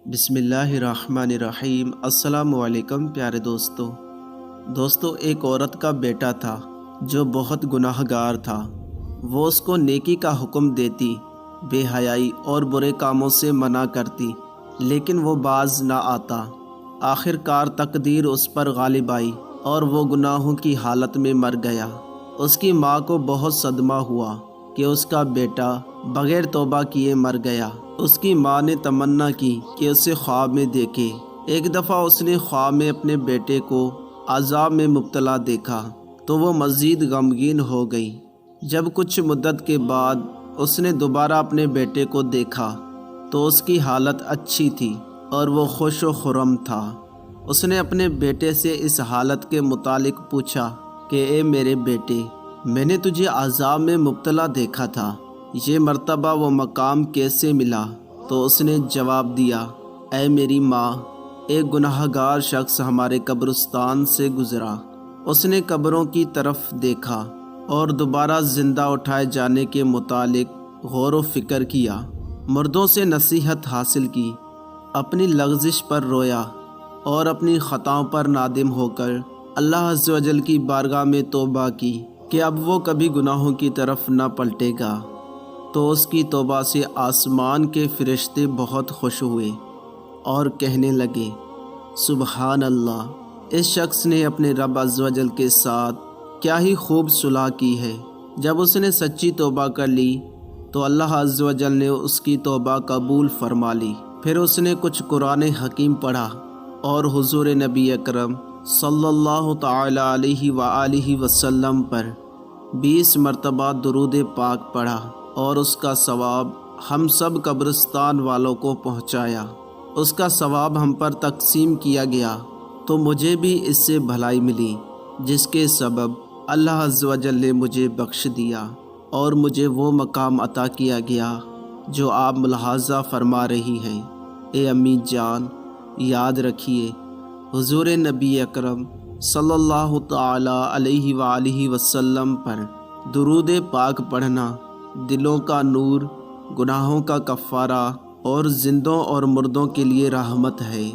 بسم اللہ الرحمن الرحیم۔ السلام علیکم پیارے دوستو، ایک عورت کا بیٹا تھا جو بہت گناہ گار تھا۔ وہ اس کو نیکی کا حکم دیتی، بے حیائی اور برے کاموں سے منع کرتی، لیکن وہ باز نہ آتا۔ آخر کار تقدیر اس پر غالب آئی اور وہ گناہوں کی حالت میں مر گیا۔ اس کی ماں کو بہت صدمہ ہوا کہ اس کا بیٹا بغیر توبہ کیے مر گیا۔ اس کی ماں نے تمنا کی کہ اسے خواب میں دیکھے۔ ایک دفعہ اس نے خواب میں اپنے بیٹے کو عذاب میں مبتلا دیکھا تو وہ مزید غمگین ہو گئی۔ جب کچھ مدت کے بعد اس نے دوبارہ اپنے بیٹے کو دیکھا تو اس کی حالت اچھی تھی اور وہ خوش و خرم تھا۔ اس نے اپنے بیٹے سے اس حالت کے متعلق پوچھا کہ اے میرے بیٹے، میں نے تجھے عذاب میں مبتلا دیکھا تھا، یہ مرتبہ و مقام کیسے ملا؟ تو اس نے جواب دیا، اے میری ماں، ایک گناہ گار شخص ہمارے قبرستان سے گزرا۔ اس نے قبروں کی طرف دیکھا اور دوبارہ زندہ اٹھائے جانے کے متعلق غور و فکر کیا، مردوں سے نصیحت حاصل کی، اپنی لغزش پر رویا اور اپنی خطاؤں پر نادم ہو کر اللہ عز و جل کی بارگاہ میں توبہ کی کہ اب وہ کبھی گناہوں کی طرف نہ پلٹے گا۔ تو اس کی توبہ سے آسمان کے فرشتے بہت خوش ہوئے اور کہنے لگے، سبحان اللہ، اس شخص نے اپنے رب عز و جل کے ساتھ کیا ہی خوب صلح کی ہے۔ جب اس نے سچی توبہ کر لی تو اللہ عز و جل نے اس کی توبہ قبول فرما لی۔ پھر اس نے کچھ قرآن حکیم پڑھا اور حضور نبی اکرم صلی اللہ تعالی علیہ وآلہ وسلم پر 20 مرتبہ درود پاک پڑھا اور اس کا ثواب ہم سب قبرستان والوں کو پہنچایا۔ اس کا ثواب ہم پر تقسیم کیا گیا تو مجھے بھی اس سے بھلائی ملی، جس کے سبب اللہ عز و جل نے مجھے بخش دیا اور مجھے وہ مقام عطا کیا گیا جو آپ ملاحظہ فرما رہی ہیں۔ اے امی جان، یاد رکھیے، حضور نبی اکرم صلی اللہ تعالی علیہ وآلہ وسلم پر درود پاک پڑھنا دلوں کا نور، گناہوں کا کفارہ اور زندوں اور مردوں کے لیے رحمت ہے۔